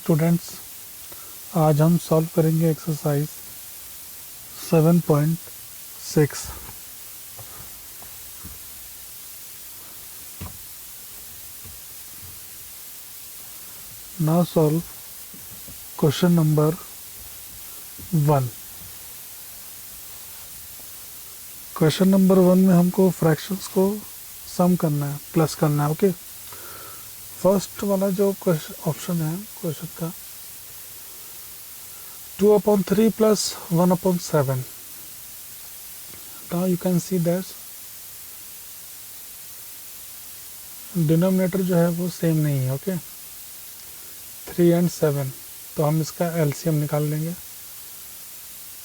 Students, आज हम solve करेंगे exercise 7.6। Now solve question number 1। Question number 1 में हमको फ्रैक्शंस को सम करना है, प्लस करना है। ओके, फर्स्ट वाला जो ऑप्शन है क्वेश्चन का 2/3 plus 1/7। Now you can see that denominator जो है वो सेम नहीं है। ओके, 3 and 7, तो हम इसका एलसीएम निकाल लेंगे।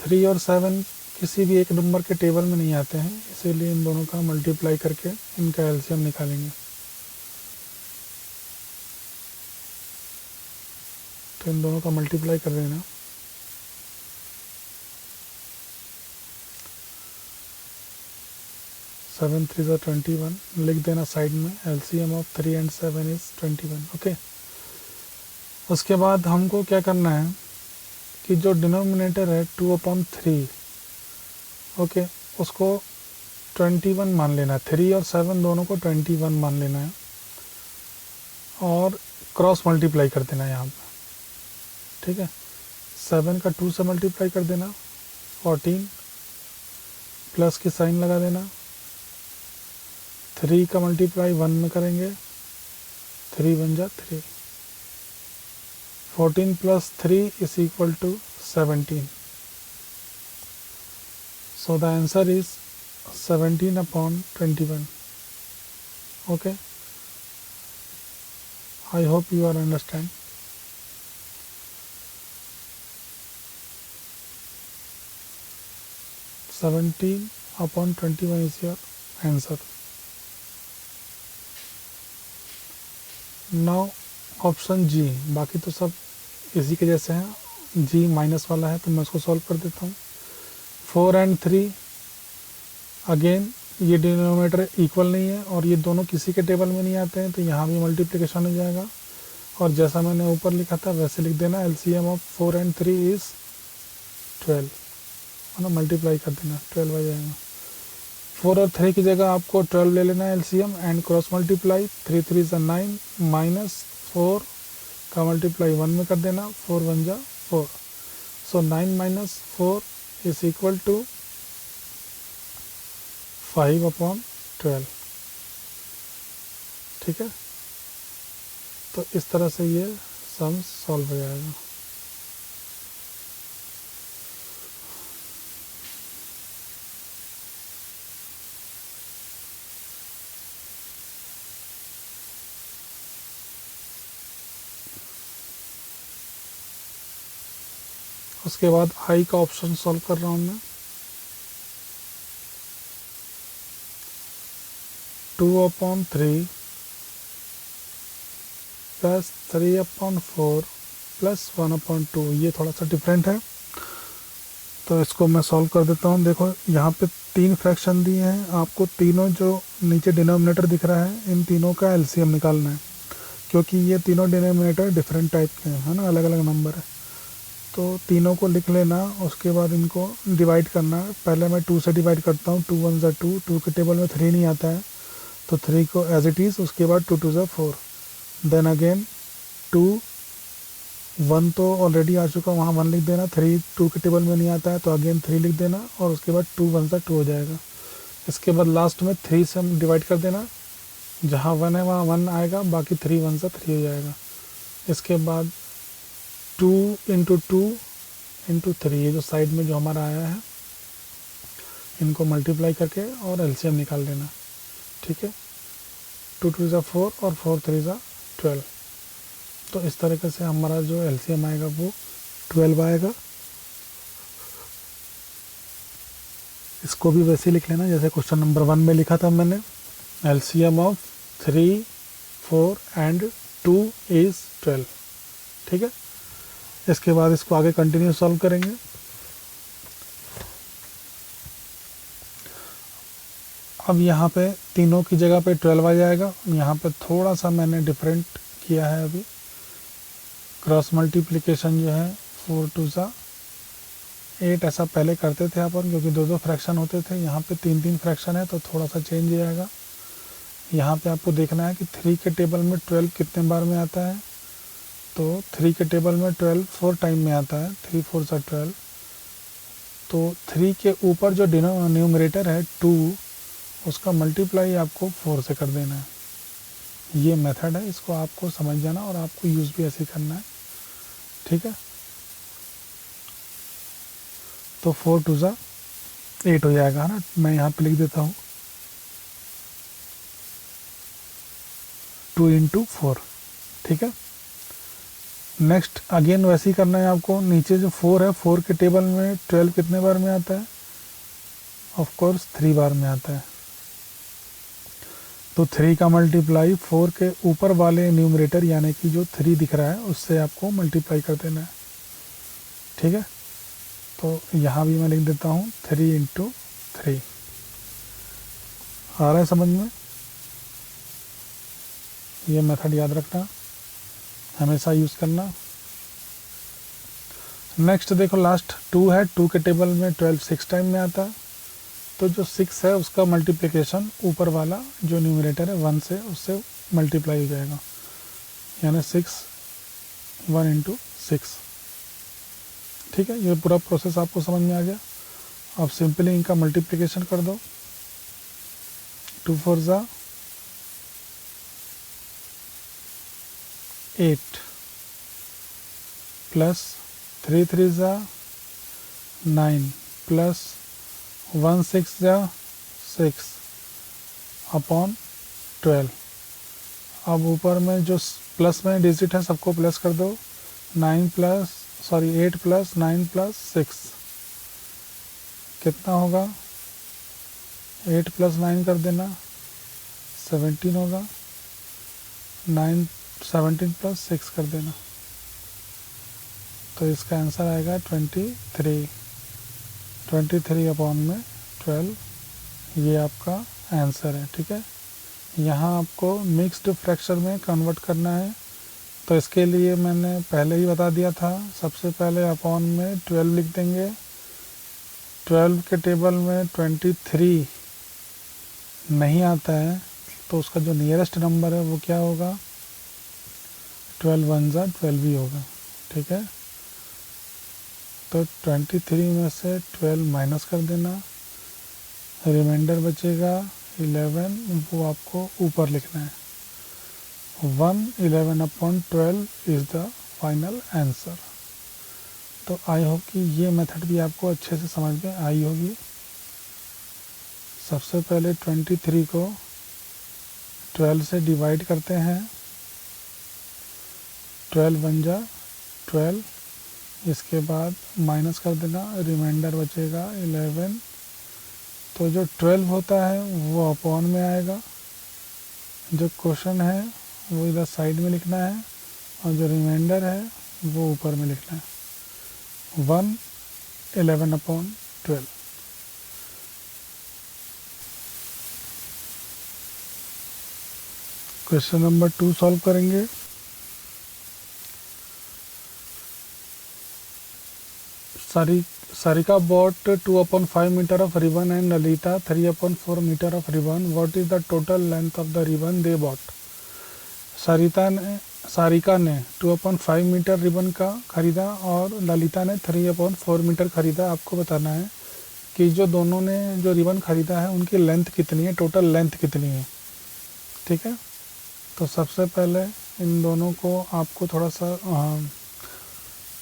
3 और 7 किसी भी एक नंबर के टेबल में नहीं आते हैं, इसीलिए इन दोनों का मल्टीप्लाई करके इनका एलसीएम निकालेंगे। तो इन दोनों का मल्टीप्लाई कर देना। 7 3 21 लिख देना साइड में। LCM of 3 and 7 is 21। Okay, उसके बाद हमको क्या करना है कि जो डिनोमिनेटर है 2/3, ओके, उसको 21 मान लेना है। 3 और 7 दोनों को 21 मान लेना है और क्रॉस मल्टीप्लाई कर देना है यहाँ पे। ठीक है, 7 का 2 से मल्टीप्लाई कर देना, 14 प्लस की साइन लगा देना। 3 का मल्टीप्लाई 1 में करेंगे, 3 बन जा 3। 14 plus 3 is equal to 17. So the answer is 17/21. Okay, I hope you are understand. (17/21) is your answer. Now option जी, बाकी तो सब इसी के जैसे हैं। जी माइनस वाला है तो मैं उसको सॉल्व कर देता हूँ। 4 and 3, अगेन ये डिनोमिनेटर इक्वल नहीं है और ये दोनों किसी के टेबल में नहीं आते हैं, तो यहाँ भी मल्टीप्लिकेशन हो जाएगा और जैसा मैंने ऊपर लिखा था वैसे लिख देना। एलसीएम ऑफ 4 and 3 इज 12, है ना, मल्टीप्लाई कर देना, 12 आ जाएगा। 4 और 3 की जगह आपको 12 ले लेना है LCM and cross multiply. 3 3 is 9 minus 4 का मल्टीप्लाई 1 में कर देना, 4 1 जा 4। सो 9 minus 4 इज इक्वल टू 5/12। ठीक है, तो इस तरह से ये सम सॉल्व हो जाएगा। उसके बाद आई का ऑप्शन सॉल्व कर रहा हूँ मैं। 2/3 प्लस 3/4 प्लस 1/2, ये थोड़ा सा डिफरेंट है तो इसको मैं सॉल्व कर देता हूँ। देखो यहाँ पे 3 फ्रैक्शन दिए हैं, आपको तीनों जो नीचे डिनोमिनेटर दिख रहा है इन तीनों का एलसीएम निकालना है, क्योंकि ये तीनों डिनोमिनेटर डिफरेंट टाइप के हैं, है ना, अलग अलग नंबर है। तो तीनों को लिख लेना, उसके बाद इनको डिवाइड करना। पहले मैं 2 से डिवाइड करता हूँ। 2 1 जा 2, 2 के टेबल में 3 नहीं आता है तो 3 को एज इट इज़, उसके बाद 2 2 जा 4, देन अगेन 2 1 तो ऑलरेडी आ चुका, वहाँ 1 लिख देना। 3 2 के टेबल में नहीं आता है तो अगेन 3 लिख देना और उसके बाद 2 1 जा 2 हो जाएगा। इसके बाद लास्ट में 3 से हम डिवाइड कर देना, जहाँ 1 है वहाँ 1 आएगा, बाकी 3 1 जा 3 हो जाएगा। इसके बाद 2 × 2 × 3, ये जो साइड में जो हमारा आया है इनको मल्टीप्लाई करके और एलसीएम निकाल देना। ठीक है, 2 2 जा 4 और 4 3 जा 12। तो इस तरीके से हमारा जो एलसीएम आएगा वो 12 आएगा। इसको भी वैसे लिख लेना जैसे क्वेश्चन नंबर 1 में लिखा था मैंने। LCM of 3 4 and 2 is 12। ठीक है, इसके बाद इसको आगे कंटिन्यू सॉल्व करेंगे। अब यहाँ पे तीनों की जगह पे 12 आ जाएगा। यहाँ पे थोड़ा सा मैंने डिफरेंट किया है अभी, क्रॉस मल्टीप्लिकेशन जो है 4 2 ज़ा 8 ऐसा पहले करते थे अपन, क्योंकि दो दो फ्रैक्शन होते थे। यहाँ पे तीन तीन फ्रैक्शन है तो थोड़ा सा चेंज हो आएगा। यहाँ पे आपको देखना है कि 3 के टेबल में 12 कितने बार में आता है। तो 3 के टेबल में 12 4 टाइम में आता है, 3 4 सा 12। तो 3 के ऊपर जो न्यूमरेटर है 2, उसका मल्टीप्लाई आपको 4 से कर देना है। ये मेथड है, इसको आपको समझ जाना और आपको यूज़ भी ऐसे करना है, ठीक है। तो 4 2 ज़ा 8 हो जाएगा ना। मैं यहाँ पे लिख देता हूँ 2 × 4, ठीक है। नेक्स्ट अगेन वैसे ही करना है आपको। नीचे जो 4 है, 4 के टेबल में 12 कितने बार में आता है? ऑफ कोर्स 3 बार में आता है। तो 3 का मल्टीप्लाई 4 के ऊपर वाले न्यूमरेटर यानी कि जो 3 दिख रहा है उससे आपको मल्टीप्लाई कर देना है, ठीक है। तो यहाँ भी मैं लिख देता हूँ 3 × 3। आ रहा है समझ में? ये मेथड याद रखना, हमेशा यूज़ करना। नेक्स्ट देखो लास्ट 2 है, 2 के टेबल में 12 6 टाइम में आता है। तो जो 6 है उसका मल्टीप्लिकेशन ऊपर वाला जो न्यूमरेटर है 1 से, उससे मल्टीप्लाई हो जाएगा, यानी 6 1 × 6, ठीक है। ये पूरा प्रोसेस आपको समझ में आ गया। अब सिंपली इनका मल्टीप्लिकेशन कर दो। 2 4 ज़ा 8 प्लस 3 3 ज़ा 9 प्लस 1 6 ज़ा 6 अपॉन 12। अब ऊपर में जो प्लस में डिजिट है सबको प्लस कर दो। 8 प्लस 9 प्लस 6 कितना होगा? 8 प्लस 9 कर देना, 17 होगा। 17 प्लस 6 कर देना, तो इसका आंसर आएगा 23। 23 अपॉन में 12, ये आपका आंसर है, ठीक है। यहाँ आपको मिक्स्ड फ्रैक्शन में कन्वर्ट करना है, तो इसके लिए मैंने पहले ही बता दिया था। सबसे पहले अपॉन में 12 लिख देंगे। 12 के टेबल में 23 नहीं आता है, तो उसका जो नियरेस्ट नंबर है वो क्या होगा? 12 1 ज़ा 12 ही होगा, ठीक है। तो 23 में से 12 माइनस कर देना, रिमाइंडर बचेगा 11, वो आपको ऊपर लिखना है। 11 upon 12 is the final answer. तो आई होप कि ये मेथड भी आपको अच्छे से समझ में आई होगी। सबसे पहले 23 को 12 से डिवाइड करते हैं। 12 1 ज़ा 12, इसके बाद माइनस कर देना, रिमाइंडर बचेगा 11। तो जो 12 होता है वो अपॉन में आएगा। जो क्वेश्चन है वो इधर साइड में लिखना है और जो रिमाइंडर है वो ऊपर में लिखना है। 11 अपॉन 12। क्वेश्चन नंबर 2 सॉल्व करेंगे। Sarika bought 2/5 meter of ribbon and Lalita 3/4 meter of ribbon. What is the total length of the ribbon they bought? Sarika ने 2/5 मीटर रिबन का खरीदा और ललिता ने 3/4 मीटर खरीदा। आपको बताना है कि जो दोनों ने जो रिबन खरीदा है उनकी लेंथ कितनी है, टोटल लेंथ कितनी है, ठीक है। तो सबसे पहले इन दोनों को आपको थोड़ा सा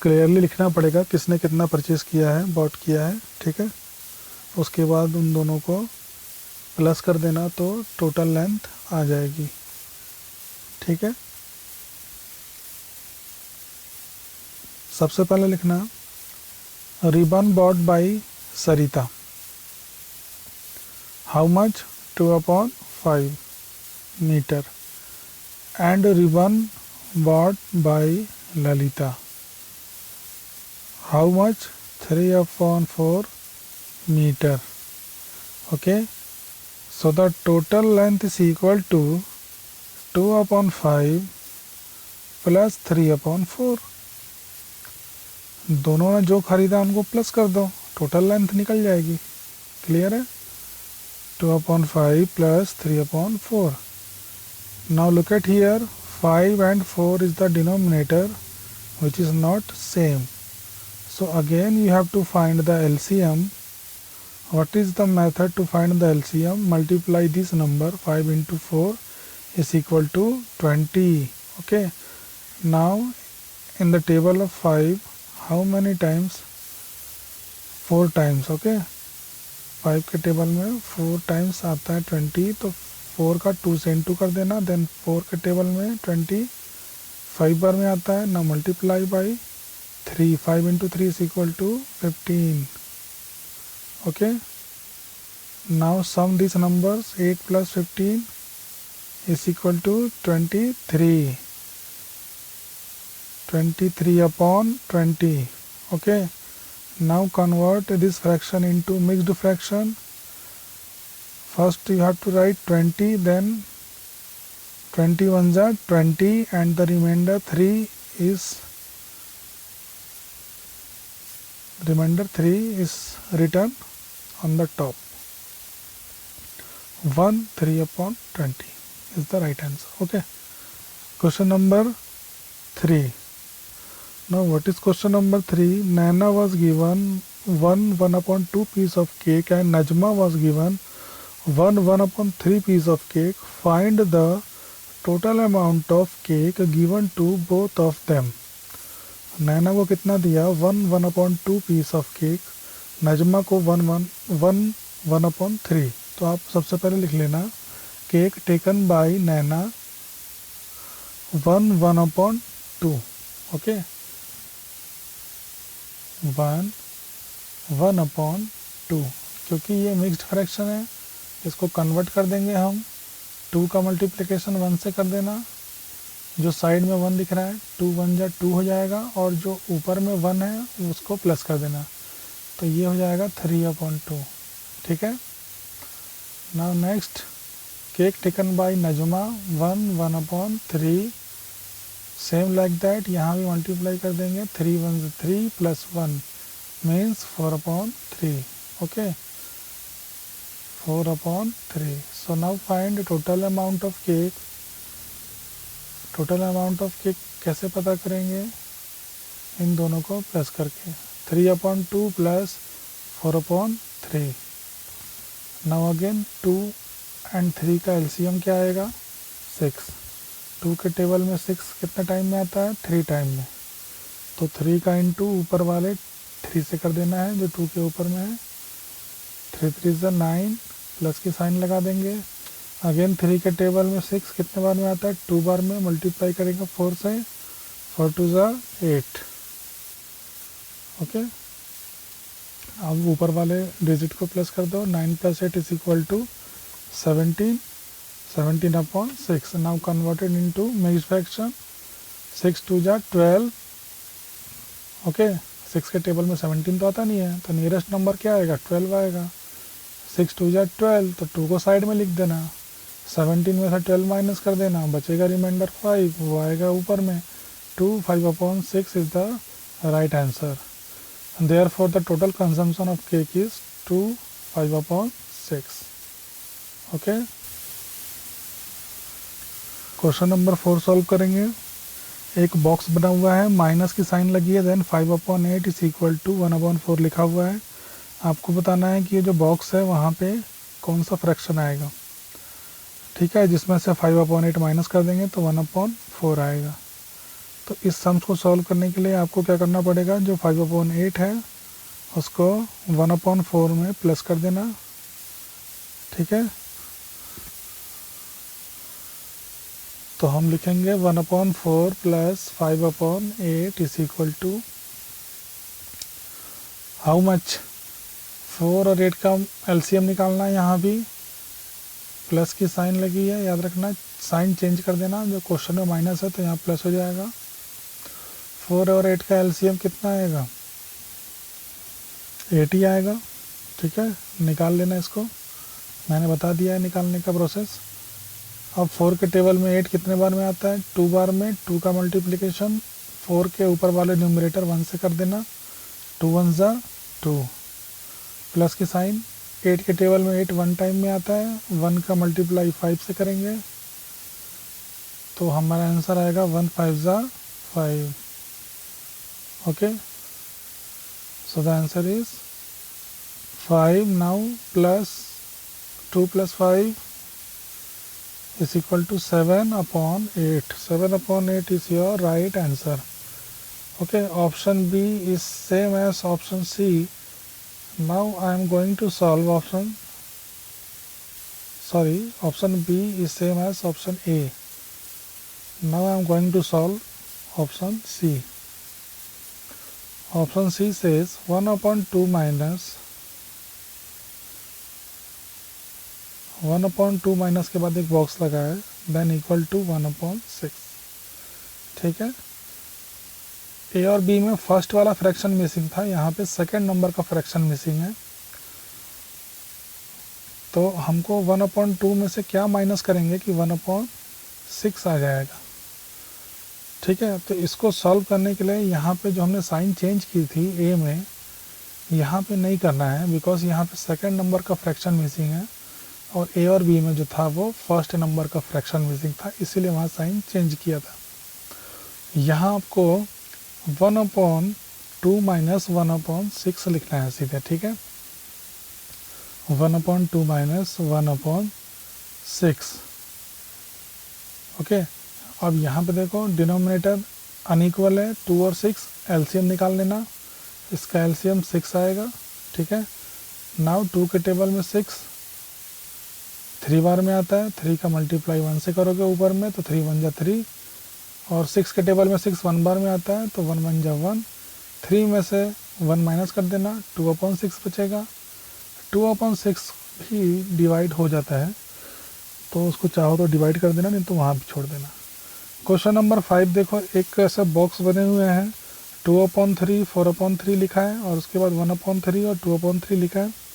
क्लियरली लिखना पड़ेगा किसने कितना परचेज़ किया है, बॉट किया है, ठीक है। उसके बाद उन दोनों को प्लस कर देना तो टोटल लेंथ आ जाएगी, ठीक है। सबसे पहले लिखना ribbon bought by Sarita, how much? 2/5 metre. And ribbon bought by Lalita, how much? 3/4 meter. Okay, so the total length is equal to 2/5 plus 3/4। दोनों ने जो खरीदा उनको प्लस कर दो, टोटल लेंथ निकल जाएगी। क्लियर है? 2/5 plus 3/4। Now look at here, 5 and 4 is the denominator which is not same. So again you have to find the LCM. What is the method to find the LCM? Multiply this number, 5 into 4 is equal to 20. Okay, now in the table of 5, how many times? 4 times. Okay, 5 के table में 4 times आता है 20, तो 4 का 2 से into कर देना। Then 4 के टेबल में 20 5 बार में आता है ना, multiply by 3। 5 into 3 is equal to 15. Okay, now sum these numbers, 8 plus 15 is equal to 23. 23/20. Okay, now convert this fraction into mixed fraction. First you have to write 20, then 20 ones are 20 and the remainder 3 is written on the top. 1 3/20 is the right answer. Okay, question number 3. Now what is question number 3? Naina was given 1/2 piece of cake and Najma was given 1/3 piece of cake. Find the total amount of cake given to both of them. नैना को कितना दिया? 1/2 piece of cake. Najma को 1/3। तो आप सबसे पहले लिख लेना, cake taken by Naina 1/2। Okay, 1/2। क्योंकि ये मिक्स्ड फ्रैक्शन है, इसको कन्वर्ट कर देंगे हम। 2 का मल्टीप्लिकेशन 1 से कर देना। जो साइड में 1 दिख रहा है, 2 1 जा 2 हो जाएगा, और जो ऊपर में 1 है उसको प्लस कर देना, तो ये हो जाएगा 3/2। ठीक है। Now next, cake taken by Najma 1/3। Same like that यहाँ भी मल्टीप्लाई कर देंगे। 3 1 3 plus 1 means 4/3। Okay, 4/3। So now find total amount of cake. Total amount of cake कैसे पता करेंगे? इन दोनों को प्लस करके, 3/2 प्लस 4/3। नाउ अगेन 2 and 3 का एलसीएम क्या आएगा? 6। 2 के टेबल में 6 कितने टाइम में आता है? 3 टाइम में। तो 3 का इंटू ऊपर वाले 3 से कर देना है जो 2 के ऊपर में है। 3 3 9, प्लस की साइन लगा देंगे। अगेन 3 के टेबल में 6 कितने बार में आता है? 2 बार में। मल्टीप्लाई करेंगे 4 से, 4 2 8। ओके, अब ऊपर वाले डिजिट को प्लस कर दो। 9 + 8 is equal to 17। 17/6। Now converted into mixed fraction. 6 2 12। Okay, 6 के टेबल में 17 तो आता नहीं है, तो नियरेस्ट नंबर क्या आएगा? 12 आएगा। 6 2 12, तो 2 को साइड में लिख देना। 17 में से 12 माइनस कर देना, बचेगा रिमाइंडर 5, वो आएगा ऊपर में। 2 5/6 is the right answer. Therefore the total consumption of cake is 2 5/6। Okay, question number 4 solve करेंगे। एक बॉक्स बना हुआ है, माइनस की साइन लगी है, देन 5/8 इज इक्वल टू 1/4 लिखा हुआ है। आपको बताना है कि ये जो बॉक्स है वहाँ पे कौन सा फ्रैक्शन आएगा। ठीक है, जिसमें से 5/8 माइनस कर देंगे तो 1/4 आएगा। तो इस सम्स को सॉल्व करने के लिए आपको क्या करना पड़ेगा? जो 5/8 है उसको 1/4 में प्लस कर देना। ठीक है, तो हम लिखेंगे 1/4 plus 5/8 is equal to how much? 4 और 8 का एलसीएम निकालना है। यहाँ भी प्लस की साइन लगी है, याद रखना, साइन चेंज कर देना। जो क्वेश्चन में माइनस है तो यहाँ प्लस हो जाएगा। 4 और 8 का एलसीएम कितना आएगा? 8 ही आएगा। ठीक है, निकाल लेना इसको, मैंने बता दिया है निकालने का प्रोसेस। अब 4 के टेबल में 8 कितने बार में आता है? 2 बार में। 2 का मल्टीप्लिकेशन 4 के ऊपर वाले न्यूमरेटर 1 से कर देना, 2 1 ज़ा 2, प्लस की साइन। 8 के टेबल में 8 1 टाइम में आता है, 1 का मल्टीप्लाई 5 से करेंगे तो हमारा आंसर आएगा 1 5 ज़ा 5। Okay, so the answer is 5 now plus 2 plus 5 is equal to 7 upon 8. 7 upon 8 is your right answer. Okay, option B is same as option C. Now I am going to solve option B is same as option A. Now I am going to solve option C. Option C says 1 upon 2 minus 1 upon 2 minus के बाद एक box लगा है, than equal to 1 upon 6। ठीक है, ए और B में first वाला फ्रैक्शन मिसिंग था, यहाँ पे सेकेंड नंबर का फ्रैक्शन मिसिंग है। तो हमको 1 अपॉन 2 में से क्या माइनस करेंगे कि 1 अपॉन 6 आ जाएगा। ठीक है, तो इसको सॉल्व करने के लिए यहाँ पे जो हमने साइन चेंज की थी ए में, यहाँ पे नहीं करना है, बिकॉज यहाँ पे सेकेंड नंबर का फ्रैक्शन मिसिंग है और ए और बी में जो था वो फर्स्ट नंबर का फ्रैक्शन मिसिंग था, इसीलिए वहाँ साइन चेंज किया था। यहाँ आपको 1 अपॉन 2 माइनस 1 अपॉन 6 लिखना है सीधे। ठीक है, 1 अपॉन 2 माइनस 1 अपॉन 6। ओके, अब यहाँ पे देखो डिनोमिनेटर अनइक्वल है, 2 और 6, एलसीएम निकाल लेना, इसका एलसीएम 6 आएगा। ठीक है, नाउ 2 के टेबल में 6 3 बार में आता है, 3 का मल्टीप्लाई 1 से करोगे ऊपर में तो 3 1 जा 3, और 6 के टेबल में 6 1 बार में आता है तो 1 1 जा 1, 3 में से 1 माइनस कर देना, 2 अपॉन 6 बचेगा। 2 अपॉन 6 भी डिवाइड हो जाता है, तो उसको चाहो तो डिवाइड कर देना, नहीं तो वहाँ भी छोड़ देना। क्वेश्चन नंबर 5 देखो, एक ऐसे बॉक्स बने हुए हैं, 2 अपॉन 3 4 अपॉन 3 लिखा है और उसके बाद 1 अपॉन 3 और 2 अपॉन 3 लिखा है।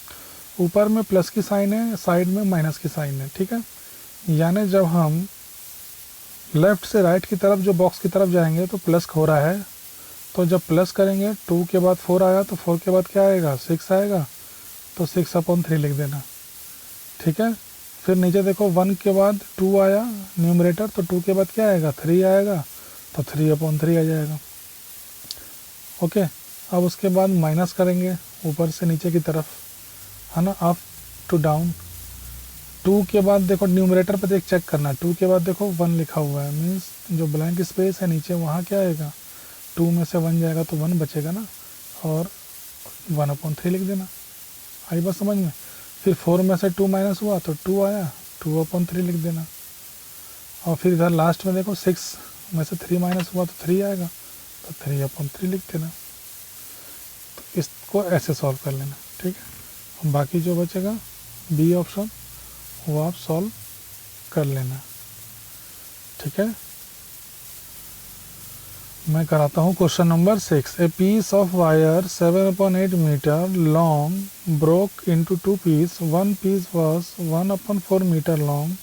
ऊपर में प्लस की साइन है, साइड में माइनस की साइन है। ठीक है, यानी जब हम लेफ़्ट से राइट की तरफ जो बॉक्स की तरफ जाएंगे तो प्लस हो रहा है, तो जब प्लस करेंगे 2 के बाद 4 आया तो 4 के बाद क्या आएगा? 6 आएगा, तो 6 अपॉन 3 लिख देना। ठीक है, फिर नीचे देखो 1 के बाद 2 आया न्यूमरेटर, तो 2 के बाद क्या आएगा? 3 आएगा, तो 3 अपॉन 3 आ जाएगा। ओके, अब उसके बाद माइनस करेंगे ऊपर से नीचे की तरफ, है ना, अप टू डाउन। 2 के बाद देखो न्यूमरेटर पर देख चेक करना, 2 के बाद देखो 1 लिखा हुआ है, मीन्स जो ब्लैंक स्पेस है नीचे वहाँ क्या आएगा? 2 में से 1 जाएगा तो 1 बचेगा ना, और 1 अपॉन 3 लिख देना। आई बात समझ में? फिर 4 में से 2 माइनस हुआ तो 2 आया, 2 अपॉन 3 लिख देना। और फिर इधर लास्ट में देखो 6 में से 3 माइनस हुआ तो 3 आएगा, तो 3 अपॉन 3 लिख देना। तो इसको ऐसे सॉल्व कर लेना। ठीक है, बाकी जो बचेगा बी ऑप्शन वो आप सॉल्व कर लेना। ठीक है, मैं कराता हूँ question number 6। A piece of wire 7/8 metre long broke into 2 piece, one piece was 1/4 metre long,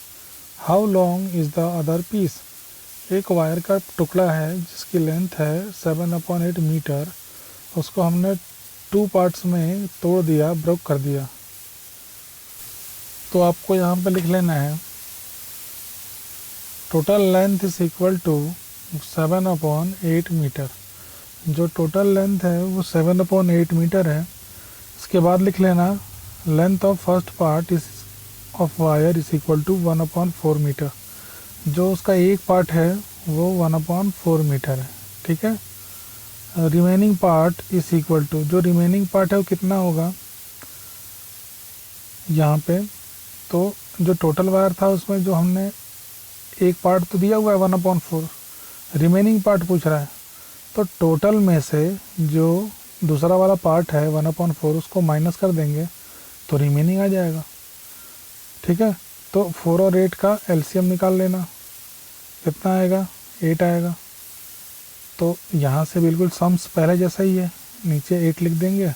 how long is the other piece. एक वायर का टुकड़ा है जिसकी लेंथ है 7/8 मीटर, उसको हमने 2 पार्ट्स में तोड़ दिया, ब्रोक कर दिया। तो आपको यहाँ पे लिख लेना है total length is equal to 7/8 metre. जो टोटल लेंथ है वो 7/8 मीटर है। इसके बाद लिख लेना length of first part is of wire is equal to 1/4 metre. जो उसका एक पार्ट है वो 1/4 मीटर है। ठीक है, remaining part is equal to, जो रिमेनिंग पार्ट है वो कितना होगा यहाँ पे, तो जो टोटल वायर था उसमें जो हमने एक पार्ट तो दिया हुआ है 1/4, रिमेनिंग पार्ट पूछ रहा है, तो टोटल में से जो दूसरा वाला पार्ट है 1/4 उसको माइनस कर देंगे तो रिमेनिंग आ जाएगा। ठीक है, तो 4 और 8 का एलसीएम निकाल लेना, कितना आएगा? 8 आएगा। तो यहाँ से बिल्कुल सम्स पहले जैसा ही है, नीचे 8 लिख देंगे,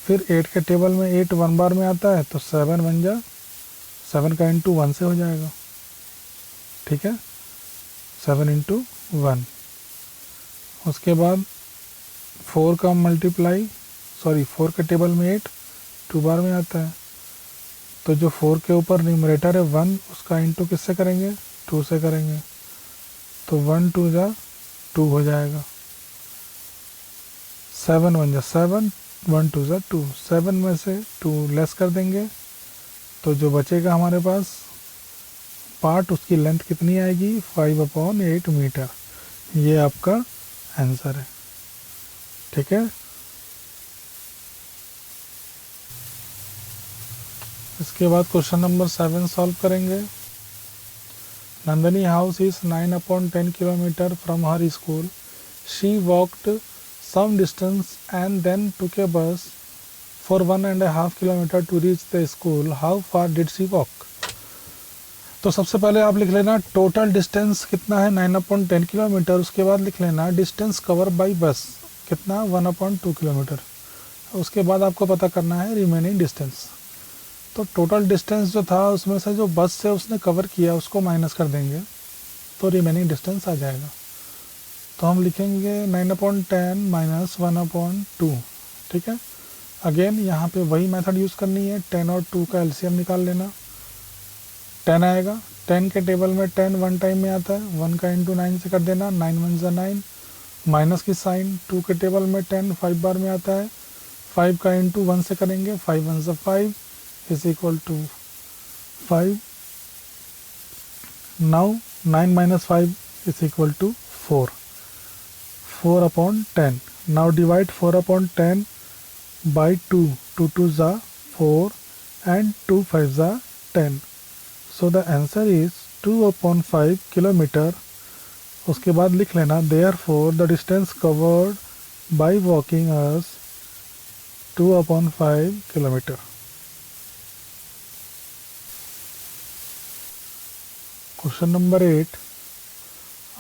फिर 8 के टेबल में 8 1 बार में आता है तो 7 1 जा 7 का इंटू 1 से हो जाएगा। ठीक है, 7 इंटू 1। उसके बाद 4 का मल्टीप्लाई, सॉरी 4 के टेबल में 8 2 बार में आता है, तो जो 4 के ऊपर न्यूमरेटर है 1, उसका इंटू किससे करेंगे, 2 से करेंगे, तो 1 2 जा 2 हो जाएगा, 7 1 जा 7, 1 2 जा 2, 7 में से 2 लेस कर देंगे, तो जो बचेगा हमारे पास पार्ट, उसकी लेंथ कितनी आएगी, 5/8 मीटर। ये आपका आंसर है। ठीक है, इसके बाद क्वेश्चन नंबर 7 सॉल्व करेंगे। Nandini house is 9/10 kilometre from her school. She walked some distance and then took a bus for 1.5 kilometer to reach the school. How far did she walk? तो सबसे पहले आप लिख लेना टोटल डिस्टेंस कितना है 9/10 kilometre. उसके बाद लिख लेना डिस्टेंस कवर बाय बस कितना 1/2 किलोमीटर। उसके बाद आपको पता करना है रिमेनिंग डिस्टेंस। तो टोटल डिस्टेंस जो था उसमें से जो बस से उसने कवर किया उसको माइनस कर देंगे, तो रिमेनिंग डिस्टेंस आ जाएगा। तो हम लिखेंगे 9/10 माइनस 1/2। ठीक है, अगेन यहाँ पे वही मेथड यूज़ करनी है, 10 और 2 का एलसीएम निकाल लेना। 10 आएगा, 10 के टेबल में 10 1 टाइम में आता है, 1 का इंटू 9 से कर देना, 9 1 जा 9, माइनस की साइन। 2 के टेबल में 10 5 बार में आता है, 5 का इंटू 1 से करेंगे, 5 1 जा 5 is equal to 5। Now 9 minus 5 is equal to 4, 4/10. Now divide 4/10 by 2. 2 2s are 4 and 2 5s are 10. So the answer is 2/5 kilometer. उसके बाद लिख लेना therefore the distance covered by walking is 2/5 kilometer. Question number 8.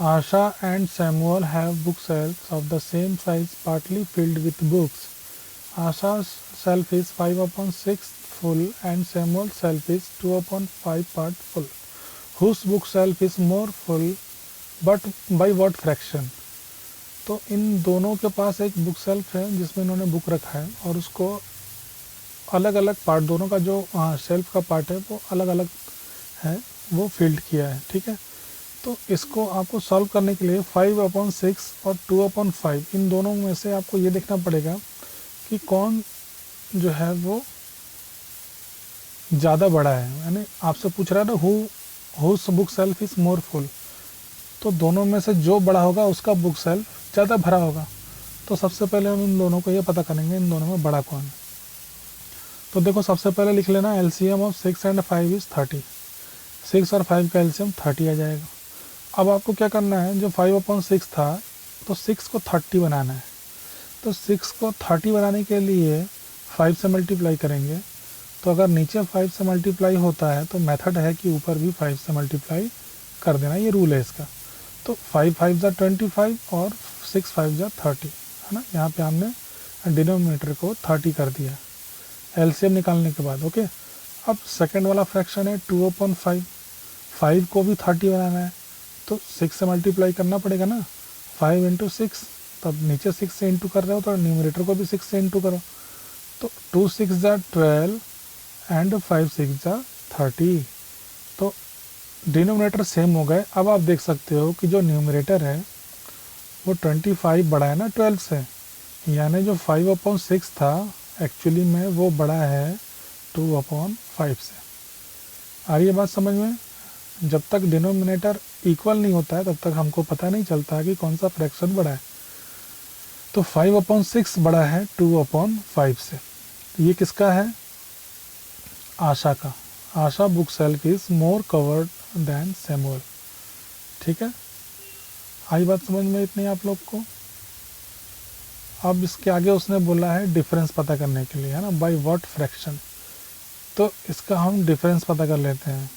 Asha and Samuel have bookshelves of the same size partly filled with books. Asha's shelf is 5/6 full and Samuel's shelf is 2/5 part full. Whose bookshelf is more full but by what fraction? तो इन दोनों के पास एक book shelf है जिसमें इन्होंने book रखा है और उसको अलग अलग पार्ट, दोनों का जो शेल्फ का पार्ट है वो अलग अलग है, वो फिल्ड किया है। ठीक है, तो इसको आपको सॉल्व करने के लिए 5/6 और 2/5 इन दोनों में से आपको ये देखना पड़ेगा कि कौन जो है वो ज़्यादा बड़ा है। यानी आपसे पूछ रहा है ना whose bookshelf is more full, तो दोनों में से जो बड़ा होगा उसका बुक सेल्फ ज़्यादा भरा होगा। तो सबसे पहले हम इन दोनों को ये पता करेंगे इन दोनों में बड़ा कौन है। तो देखो सबसे पहले लिख लेना एलसीएम ऑफ 6 and 5 इज़ 30। 6 और 5 का एलसीएम 30 आ जाएगा। अब आपको क्या करना है, जो 5/6 था तो 6 को 30 बनाना है। तो 6 को 30 बनाने के लिए 5 से मल्टीप्लाई करेंगे। तो अगर नीचे 5 से मल्टीप्लाई होता है तो मेथड है कि ऊपर भी 5 से मल्टीप्लाई कर देना, ये रूल है इसका। तो 5 5 जा 25 और 6 5 जा 30 है ना। यहाँ पे हमने डिनोमिनेटर को 30 कर दिया एलसीएम निकालने के बाद। ओके, अब सेकेंड वाला फ्रैक्शन है 2/5, 5 को भी 30 बनाना है तो 6 से मल्टीप्लाई करना पड़ेगा ना, 5 इंटू 6। तब नीचे 6 से इंटू कर रहे हो तो न्यूमरेटर को भी 6 से इंटू करो। तो 2 6 जा 12 एंड 5 6 जा 30। तो डिनोमिनेटर सेम हो गए। अब आप देख सकते हो कि जो न्यूमरेटर है वो 25 बड़ा है ना 12 से, यानी जो 5/6 था एक्चुअली में वो बड़ा है 2/5 से। आ रही है बात समझ में? जब तक डिनोमिनेटर इक्वल नहीं होता है तब तक हमको पता नहीं चलता कि कौन सा फ्रैक्शन बड़ा है। तो 5/6 बड़ा है 2/5 से। ये किसका है? आशा का। Asha bookshelf is more covered than Samuel. ठीक है, आई बात समझ में इतनी आप लोग को? अब इसके आगे उसने बोला है डिफरेंस पता करने के लिए, है ना, बाय व्हाट फ्रैक्शन। तो इसका हम डिफरेंस पता कर लेते हैं।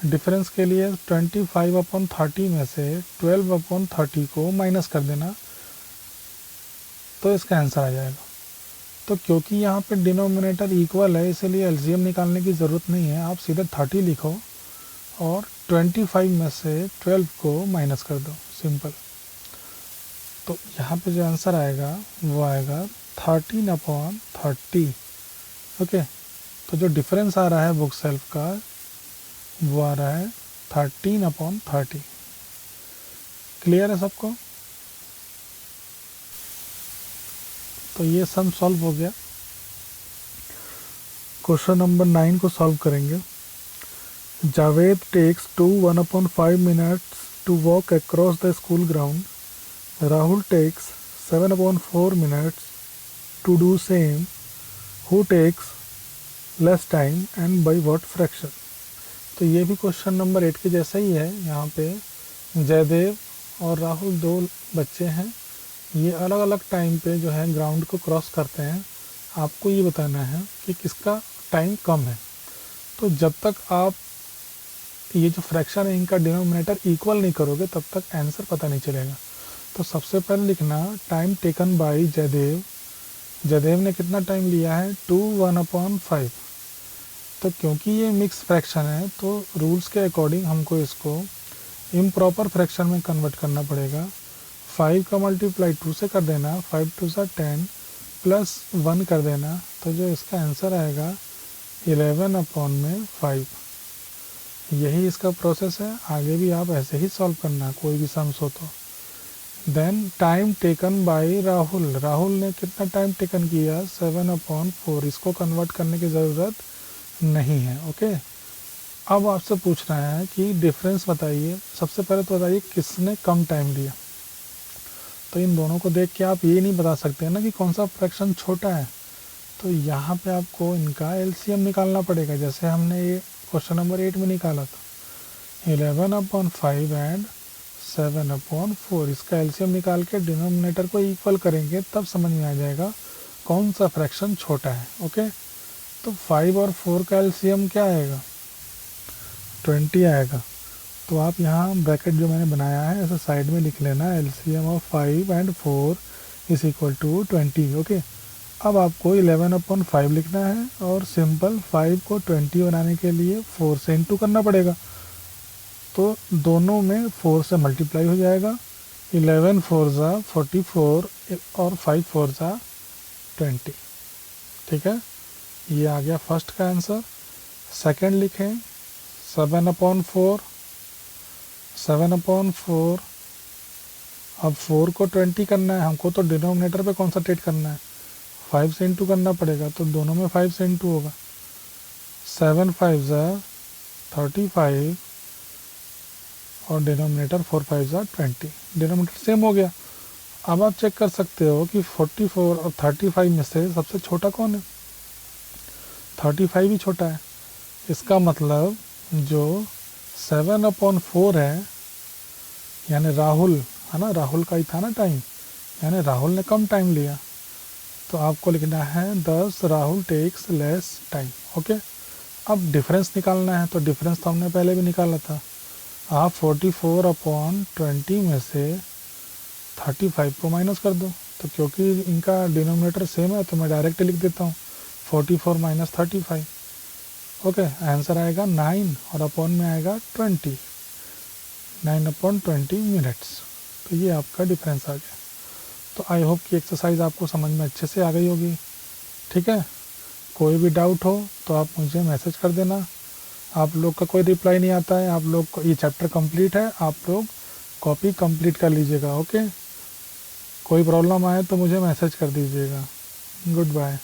डिफरेंस के लिए 25/30 में से 12/30 को माइनस कर देना तो इसका आंसर आ जाएगा। तो क्योंकि यहाँ पे डिनोमिनेटर इक्वल है इसलिए एलसीएम निकालने की ज़रूरत नहीं है, आप सीधे 30 लिखो और 25 में से 12 को माइनस कर दो, सिंपल। तो यहाँ पे जो आंसर आएगा वो आएगा 13/30। ओके, तो जो डिफरेंस आ रहा है बुक सेल्फ का वो आ रहा है 13/30। क्लियर है सबको? तो ये सम सॉल्व हो गया। क्वेश्चन नंबर 9 को सॉल्व करेंगे। Javed takes 1/5 minutes to walk across the school ground. Rahul takes 7/4 minutes to do same. Who takes less time and by what fraction? तो ये भी क्वेश्चन नंबर 8 के जैसा ही है। यहाँ पे जयदेव और राहुल दो बच्चे हैं, ये अलग अलग टाइम पे जो है ग्राउंड को क्रॉस करते हैं। आपको ये बताना है कि किसका टाइम कम है। तो जब तक आप ये जो फ्रैक्शन है इनका डिनोमिनेटर इक्वल नहीं करोगे तब तक आंसर पता नहीं चलेगा। तो सबसे पहले लिखना time taken by Jaidev. Jaidev ने कितना टाइम लिया है 1/5। तो क्योंकि ये मिक्स फ्रैक्शन है तो रूल्स के अकॉर्डिंग हमको इसको इम्प्रॉपर फ्रैक्शन में कन्वर्ट करना पड़ेगा। 5 का मल्टीप्लाई 2 से कर देना, 5 2 सा 10 प्लस 1 कर देना। तो जो इसका आंसर आएगा 11/5। यही इसका प्रोसेस है। आगे भी आप ऐसे ही सॉल्व करना कोई भी सम्स हो तो। Then time taken by Rahul. Rahul ने कितना टाइम टेकन किया 7/4। इसको कन्वर्ट करने की ज़रूरत नहीं है। ओके, अब आपसे पूछना है कि डिफरेंस बताइए। सबसे पहले तो बताइए किसने कम टाइम लिया। तो इन दोनों को देख के आप ये नहीं बता सकते ना कि कौन सा फ्रैक्शन छोटा है। तो यहाँ पे आपको इनका एलसीएम निकालना पड़ेगा, जैसे हमने ये क्वेश्चन नंबर 8 में निकाला था। 11/5 एंड 7/4। इसका एलसीएम निकाल के डिनोमिनेटर को इक्वल करेंगे तब समझ में आ जाएगा कौन सा फ्रैक्शन छोटा है। ओके, तो 5 और 4 का एलसीएम क्या आएगा 20 आएगा। तो आप यहाँ ब्रैकेट जो मैंने बनाया है ऐसे साइड में लिख लेना, LCM of 5 and 4 is equal to 20। Okay, अब आपको 11/5 लिखना है और सिंपल 5 को 20 बनाने के लिए 4 से इंटू करना पड़ेगा। तो दोनों में 4 से मल्टीप्लाई हो जाएगा। 11 4 ज़ा 44 और 5 4 ज़ा 20। ठीक है, ये आ गया फर्स्ट का आंसर। सेकंड लिखें 7/4। 7/4। अब 4 को 20 करना है हमको, तो डिनोमिनेटर पे कॉन्सनट्रेट करना है। 5 से इंटू करना पड़ेगा, तो दोनों में 5 से इंटू होगा। 7 5 ज़ा 35 और डिनोमिनेटर 4 5 ज़ा 20। डिनोमिनेटर सेम हो गया। अब आप चेक कर सकते हो कि 44 और 35 में से सबसे छोटा कौन है। 35 ही छोटा है। इसका मतलब जो 7/4 है यानी राहुल है ना, राहुल का ही था ना टाइम, यानी राहुल ने कम टाइम लिया। तो आपको लिखना है 10 Rahul takes less time. Okay, अब डिफरेंस निकालना है। तो डिफरेंस तो हमने पहले भी निकाला था। आप 44/20 में से 35 को माइनस कर दो। तो क्योंकि इनका डिनोमिनेटर सेम है तो मैं डायरेक्ट लिख देता हूँ 44 माइनस 35। ओके, आंसर आएगा 9 और अपॉन में आएगा 20। 9/20 मिनट्स। तो ये आपका डिफरेंस आ गया। तो आई होप कि एक्सरसाइज आपको समझ में अच्छे से आ गई होगी। ठीक है, कोई भी डाउट हो तो आप मुझे मैसेज कर देना। आप लोग का कोई रिप्लाई नहीं आता है, आप लोग को ये चैप्टर कंप्लीट है, आप लोग कॉपी कंप्लीट कर लीजिएगा। ओके, कोई प्रॉब्लम आए तो मुझे मैसेज कर दीजिएगा। Good bye.